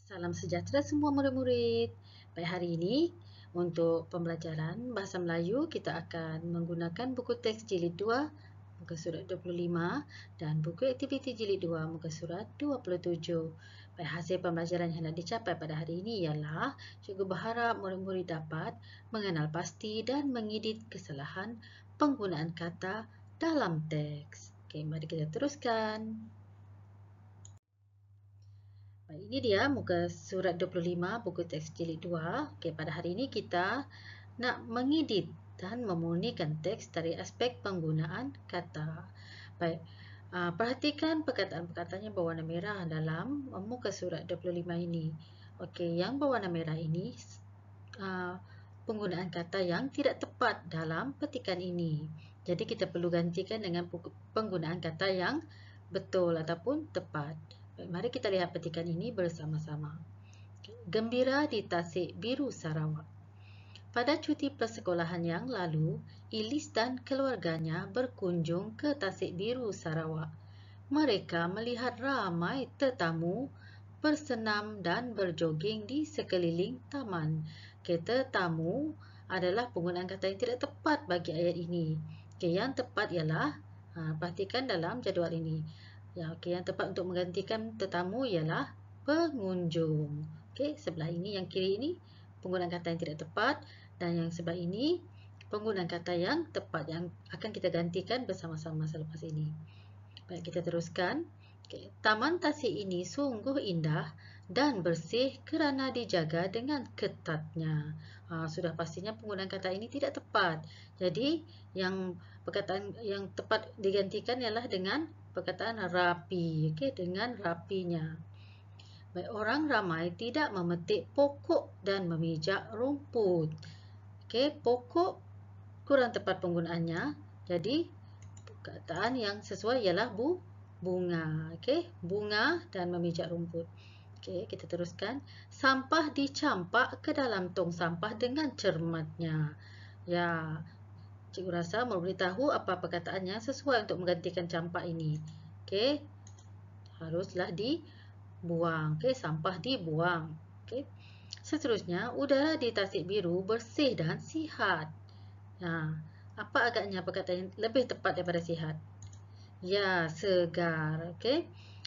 Salam sejahtera semua murid-murid. Baik, hari ini untuk pembelajaran Bahasa Melayu kita akan menggunakan buku teks jilid 2 muka surat 25 dan buku aktiviti jilid 2 muka surat 27. Baik, hasil pembelajaran yang hendak dicapai pada hari ini ialah cikgu berharap murid-murid dapat mengenal pasti dan mengedit kesalahan penggunaan kata dalam teks. Okey, mari kita teruskan. Baik, ini dia muka surat 25 buku teks jilid 2. Okey, pada hari ini kita nak mengedit dan memurnikan teks dari aspek penggunaan kata. Baik, perhatikan perkataan-perkataannya berwarna merah dalam muka surat 25 ini. Okey, yang berwarna merah ini penggunaan kata yang tidak tepat dalam petikan ini. Jadi kita perlu gantikan dengan penggunaan kata yang betul ataupun tepat. Baik, mari kita lihat petikan ini bersama-sama. Gembira di Tasik Biru Sarawak. Pada cuti persekolahan yang lalu, Ilis dan keluarganya berkunjung ke Tasik Biru Sarawak. Mereka melihat ramai tetamu bersenam dan berjoging di sekeliling taman. Tetamu adalah penggunaan kata yang tidak tepat bagi ayat ini. Yang tepat ialah, perhatikan dalam jadual ini. Yang tepat untuk menggantikan tetamu ialah pengunjung. Sebelah ini, yang kiri ini penggunaan kata yang tidak tepat dan yang sebelah ini penggunaan kata yang tepat yang akan kita gantikan bersama-sama selepas ini. Baik, kita teruskan. Taman Tasik ini sungguh indah dan bersih kerana dijaga dengan ketatnya. Sudah pastinya penggunaan kata ini tidak tepat. Jadi, yang perkataan yang tepat digantikan ialah dengan perkataan rapi, dengan rapinya. Baik, orang ramai tidak memetik pokok dan memijak rumput. Pokok kurang tepat penggunaannya. Jadi, perkataan yang sesuai ialah bunga. Bunga dan memijak rumput. Kita teruskan. Sampah dicampak ke dalam tong sampah dengan cermatnya. Ya, cikgu rasa memberitahu apa perkataan yang sesuai untuk menggantikan campak ini. Haruslah dibuang. Sampah dibuang. Seterusnya, udara di Tasik Biru bersih dan sihat. Apa agaknya perkataan yang lebih tepat daripada sihat? Ya, segar.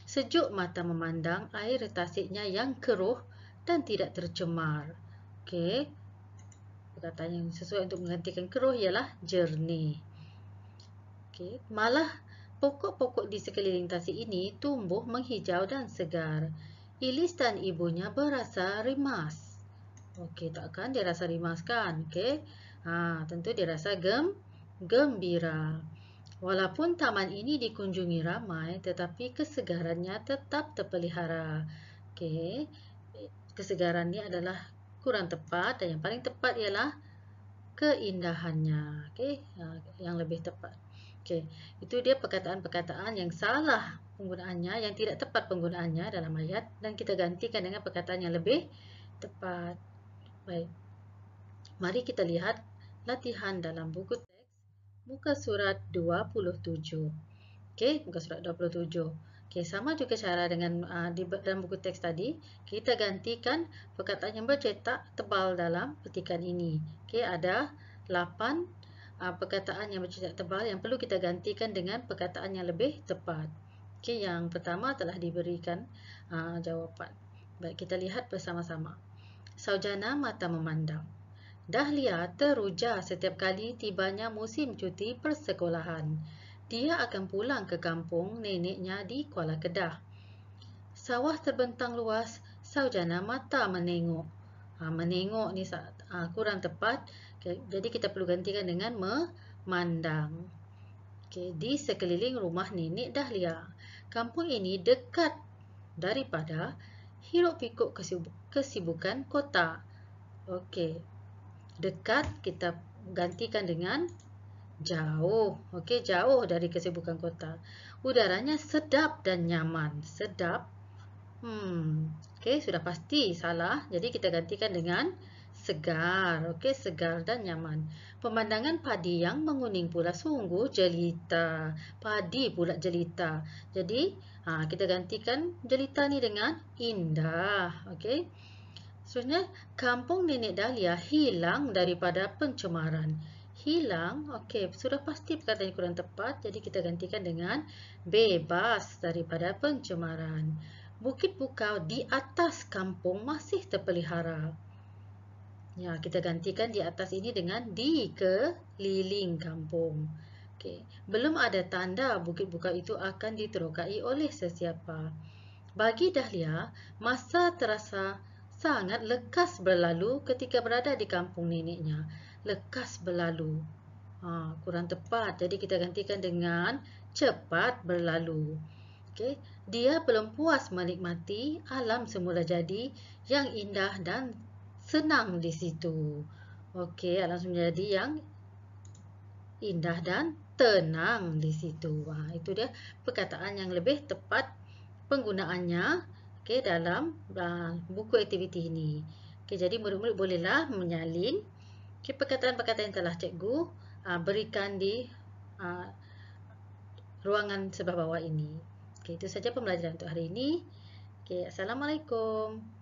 Sejuk mata memandang air tasiknya yang keruh dan tidak tercemar. Perkataan yang sesuai untuk menggantikan keruh ialah jernih. Malah pokok-pokok di sekeliling tasik ini tumbuh menghijau dan segar. Ilis dan ibunya berasa rimas. Takkan dia rasa rimas kan? Tentu dia rasa gembira. Walaupun taman ini dikunjungi ramai, tetapi kesegarannya tetap terpelihara. Kesegaran ini adalah kurang tepat dan yang paling tepat ialah keindahannya. Yang lebih tepat. Itu dia perkataan-perkataan yang salah penggunaannya, yang tidak tepat penggunaannya dalam ayat dan kita gantikan dengan perkataan yang lebih tepat. Baik. Mari kita lihat latihan dalam buku teks muka surat 27. Muka surat 27. Sama juga cara dengan dalam buku teks tadi, kita gantikan perkataan yang bercetak tebal dalam petikan ini. Ada 8 perkataan yang bercetak tebal yang perlu kita gantikan dengan perkataan yang lebih tepat. Yang pertama telah diberikan jawapan. Baik, kita lihat bersama-sama. Saujana mata memandang. Dahlia teruja setiap kali tibanya musim cuti persekolahan. Dia akan pulang ke kampung neneknya di Kuala Kedah. Sawah terbentang luas, Saujana mata menengok. Menengok ni kurang tepat. Jadi kita perlu gantikan dengan memandang. Di sekeliling rumah nenek Dahlia. Kampung ini dekat daripada hiruk-pikuk kesibukan kota. Dekat kita gantikan dengan jauh. Jauh dari kesibukan kota. Udaranya sedap dan nyaman. Sedap. Sudah pasti salah. Jadi kita gantikan dengan segar, okey, segar dan nyaman. Pemandangan padi yang menguning pula sungguh jelita. Padi pula jelita. Jadi, kita gantikan jelita ni dengan indah, okey. Seterusnya, kampung Nenek Dahlia hilang daripada pencemaran. Hilang, okey, sudah pasti perkataan yang kurang tepat, jadi kita gantikan dengan bebas daripada pencemaran. Bukit Bukau di atas kampung masih terpelihara. Ya, kita gantikan di atas ini dengan di keliling kampung. Okey, belum ada tanda Bukit Bukau itu akan diterokai oleh sesiapa. Bagi Dahlia, masa terasa sangat lekas berlalu ketika berada di kampung neneknya. Lekas berlalu. Kurang tepat. Jadi kita gantikan dengan cepat berlalu. Okay. Dia belum puas menikmati alam semula jadi yang indah dan senang di situ. Okey, alam semula jadi yang indah dan tenang di situ. Itu dia perkataan yang lebih tepat penggunaannya, okay, dalam buku aktiviti ini. Okay, jadi murid-murid bolehlah menyalin perkataan-perkataan yang telah cikgu berikan di ruangan sebelah bawah ini. Okay, itu saja pembelajaran untuk hari ini. Okay, Assalamualaikum.